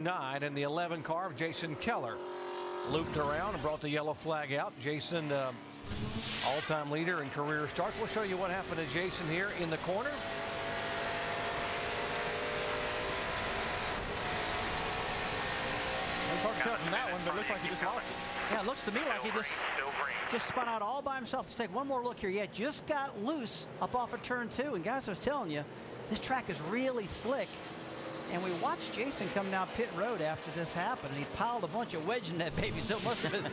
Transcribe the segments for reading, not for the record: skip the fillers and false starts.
9 in the 11 car of Jason Keller. Looped around and brought the yellow flag out. Jason, all-time leader in career starts. We'll show you what happened to Jason here in the corner. It's hard to tell from that one, but it looks like he just lost it. Yeah, it looks to me like he just spun out all by himself. Let's take one more look here. Yeah, just got loose up off of turn 2. And guys, I was telling you, this track is really slick. And we watched Jason come down pit road after this happened. And he piled a bunch of wedge in that baby, so it must have been.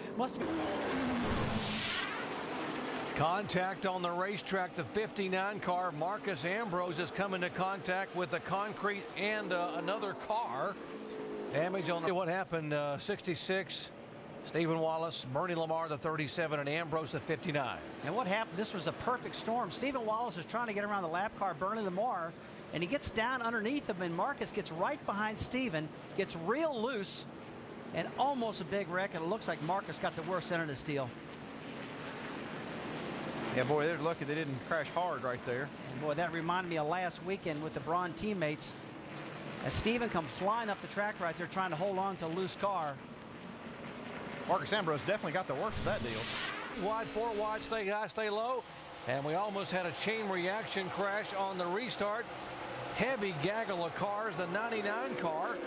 Contact on the racetrack. The 59 car, Marcus Ambrose, is coming to contact with the concrete and another car. Damage on what happened, 66. Stephen Wallace, Bernie Lamar, the 37, and Ambrose, the 59. And what happened, this was a perfect storm. Stephen Wallace is trying to get around the lap car, Bernie Lamar, and he gets down underneath him, and Marcus gets right behind Stephen, gets real loose, and almost a big wreck, and it looks like Marcus got the worst end of this deal. Yeah, boy, they're lucky they didn't crash hard right there. And boy, that reminded me of last weekend with the Braun teammates. As Stephen comes flying up the track right there trying to hold on to a loose car. Marcus Ambrose definitely got the worst of that deal. Wide, 4 wide, stay high, stay low. And we almost had a chain reaction crash on the restart. Heavy gaggle of cars. The 99 car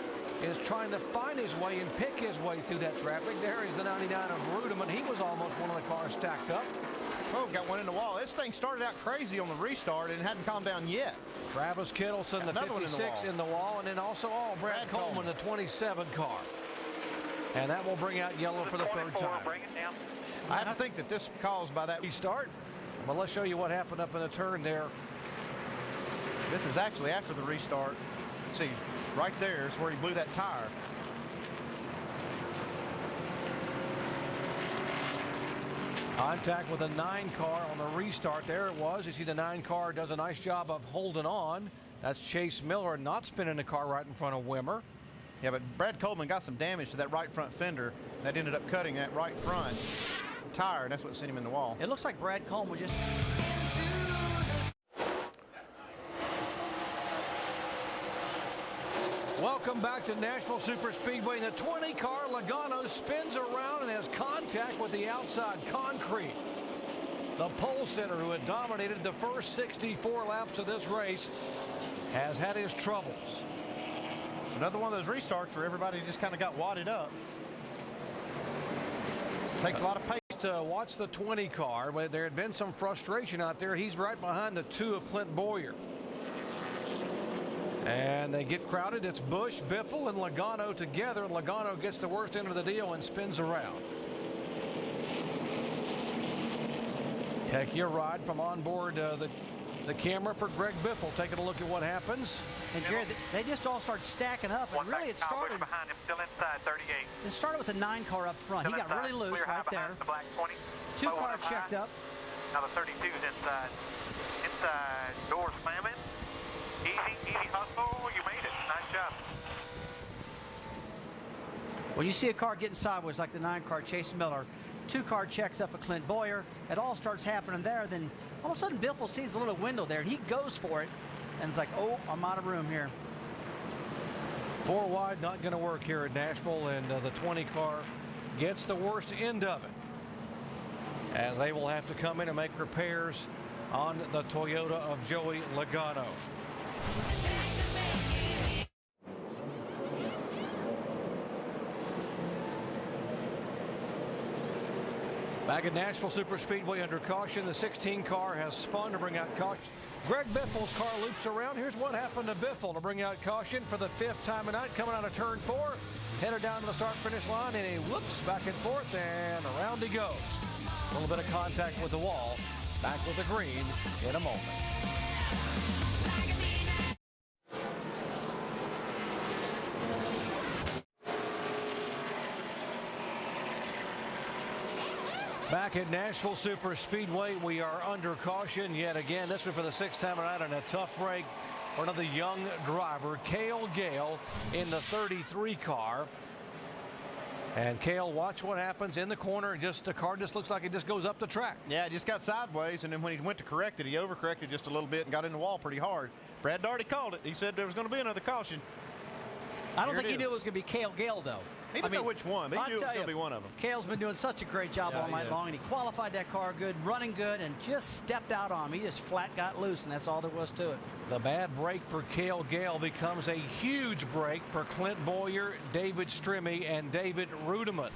is trying to find his way and pick his way through that traffic. There is the 99 of Rudeman. He was almost one of the cars stacked up. Oh, got one in the wall. This thing started out crazy on the restart and hadn't calmed down yet. Travis Kittleson, the 56 in the wall, and then also Brad Coleman, the 27 car. And that will bring out yellow for the third time. I have to think that this caused by that restart. Well, let's show you what happened up in the turn there. This is actually after the restart. See, right there is where he blew that tire. Contact with a 9 car on the restart. There it was. You see the 9 car does a nice job of holding on. That's Chase Miller not spinning the car right in front of Wimmer. Yeah, but Brad Coleman got some damage to that right front fender. That ended up cutting that right front tire, and that's what sent him in the wall. It looks like Brad Coleman just... Welcome back to Nashville Superspeedway. The 20 car Logano spins around and has contact with the outside concrete. The pole sitter, who had dominated the first 64 laps of this race, has had his troubles. It's another one of those restarts where everybody just kind of got wadded up. Takes a lot of pace. To watch the 20 car, but there had been some frustration out there. He's right behind the 2 of Clint Boyer. And they get crowded. It's Busch, Biffle, and Logano together. Logano gets the worst end of the deal and spins around. Take your ride from on board the camera for Greg Biffle, taking a look at what happens. And Jared, they just all start stacking up. And really, it started behind him, still inside 38. It started with the 9 car up front. He got really loose right there. The black 20. 2 cars checked up. Now the 32's inside. Inside, door slamming. Easy hustle. You made it. Nice job. When you see a car getting sideways like the 9 car Chase Miller, 2 car checks up at Clint Boyer. It all starts happening there. Then all of a sudden, Biffle sees the little window there, and he goes for it. And it's like, oh, I'm out of room here. 4 wide, not going to work here at Nashville, and the 20 car gets the worst end of it, as they will have to come in and make repairs on the Toyota of Joey Logano. Back at Nashville Superspeedway under caution. The 16 car has spun to bring out caution. Greg Biffle's car loops around. Here's what happened to Biffle to bring out caution for the 5th time tonight, coming out of turn 4. Headed down to the start-finish line, and he whoops back and forth, and around he goes. A little bit of contact with the wall. Back with the green in a moment. Back at Nashville Superspeedway, we are under caution yet again. This one for the 6th time tonight, and a tough break for another young driver, Cale Gale, in the 33 car. And Cale, watch what happens in the corner. Just the car just looks like it just goes up the track. Yeah, it just got sideways, and then when he went to correct it, he overcorrected just a little bit and got in the wall pretty hard. Brad Daugherty called it. He said there was going to be another caution. I don't think he knew it was going to be Cale Gale, though. He didn't know which one, but he knew it was going to be one of them. Cale's been doing such a great job all night long, and he qualified that car good, running good, and just stepped out on him. He just flat got loose, and that's all there was to it. The bad break for Cale Gale becomes a huge break for Clint Boyer, David Strimmy, and David Rudeman.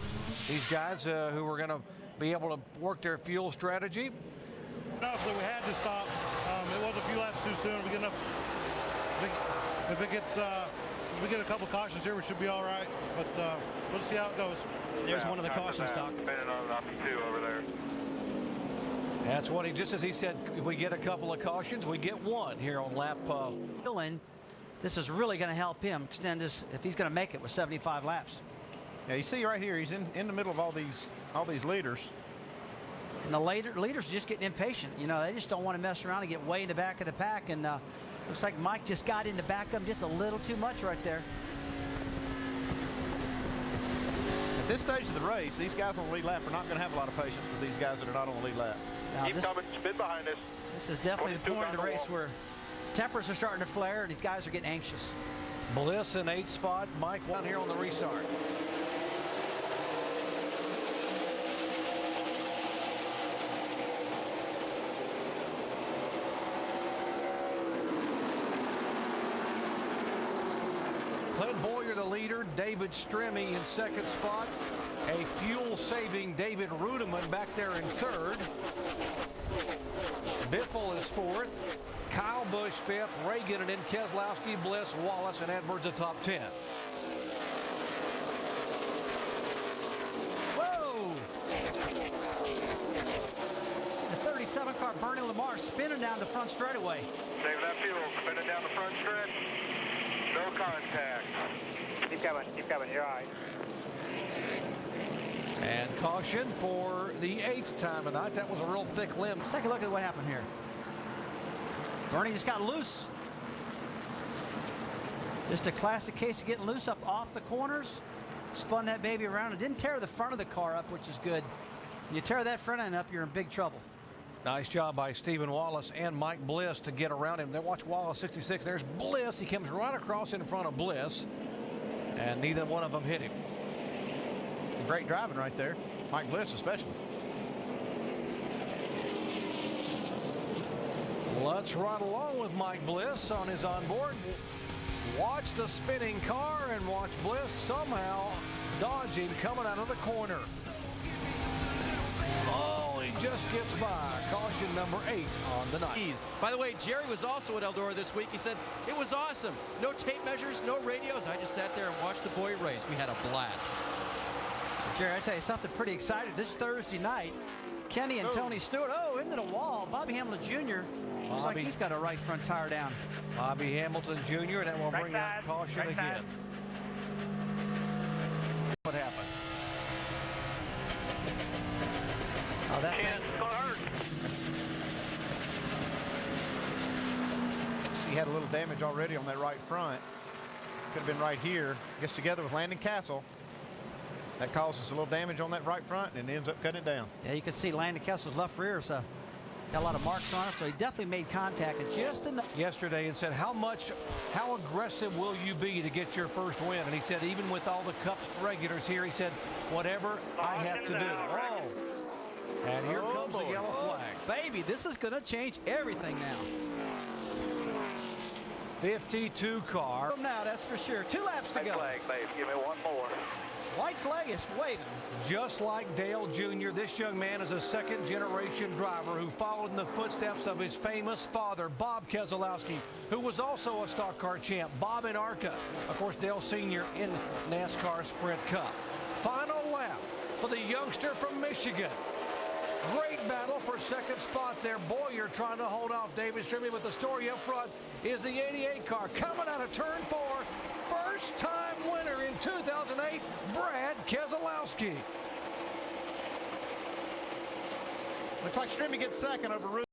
These guys who are going to be able to work their fuel strategy. Enough that we had to stop. It was a few laps too soon. We get enough. If we get a couple cautions here, we should be all right. But we'll see how it goes. There's one of the cautions, Doc. Spinning on up two over there. That's what just as he said, if we get a couple of cautions, we get one here on lap. This is really going to help him extend this if he's going to make it with 75 laps. Yeah, you see right here, he's in the middle of all these leaders. And the leaders are just getting impatient. You know, they just don't want to mess around and get way in the back of the pack. And looks like Mike just got in the back of him just a little too much right there. At this stage of the race, these guys on the lead lap are not going to have a lot of patience with these guys that are not on the lead lap. Now, Keep coming, spin behind us. This is definitely the point of the race where tempers are starting to flare and these guys are getting anxious. Bliss in 8th spot, Mike down here on the restart. Clint Boyer the leader, David Strimmy in 2nd spot. A fuel-saving David Rudeman back there in 3rd. Biffle is 4th. Kyle Busch 5th. Reagan and then Keselowski, Bliss, Wallace, and Edwards the top 10. Whoa! See the 37 car, Bernie Lamar, spinning down the front straightaway. Save that fuel, spinning down the front stretch. No contact. Keep coming, you're all right. And caution for the 8th time tonight. That was a real thick limb. Let's take a look at what happened here. Bernie just got loose. Just a classic case of getting loose up off the corners. Spun that baby around and didn't tear the front of the car up, which is good. When you tear that front end up, you're in big trouble. Nice job by Stephen Wallace and Mike Bliss to get around him. There, watch Wallace 66. There's Bliss. He comes right across in front of Bliss, and neither one of them hit him. Great driving right there. Mike Bliss especially. Let's ride along with Mike Bliss on his onboard. Watch the spinning car and watch Bliss somehow dodge him coming out of the corner. Oh, he just gets by. Caution number 8 on the night. By the way, Jerry was also at Eldora this week. He said, it was awesome. No tape measures, no radios. I just sat there and watched the boy race. We had a blast. Jerry, I tell you something pretty exciting. This Thursday night, Kenny and Tony Stewart, into the wall. Bobby Hamilton Jr. looks like he's got a right front tire down. Bobby Hamilton Jr., and that will bring out caution again. What happened? Oh, that He had a little damage already on that right front. Could have been right here. Gets together with Landon Castle. That causes a little damage on that right front and ends up cutting it down. Yeah, you can see Landon Castle's left rear, so got a lot of marks on it, so he definitely made contact. And just enough Yesterday and said, how aggressive will you be to get your first win? And he said, even with all the Cup regulars here, he said, whatever I have to do. Oh. And here comes the yellow flag. Baby, this is going to change everything now. 52 car. Now, that's for sure. 2 laps to White go. flag, babe. Give me one more. White flag is waving. Just like Dale Jr., this young man is a second-generation driver who followed in the footsteps of his famous father, Bob Keselowski, who was also a stock car champ, Bob in ARCA. Of course, Dale Sr. in NASCAR Sprint Cup. Final lap for the youngster from Michigan. Great battle for second spot there. Boyer trying to hold off David Strimmy, but the story up front is the 88 car coming out of turn 4. First-time winner in 2008, Brad Keselowski. Looks like Strimmy gets second over Ruth.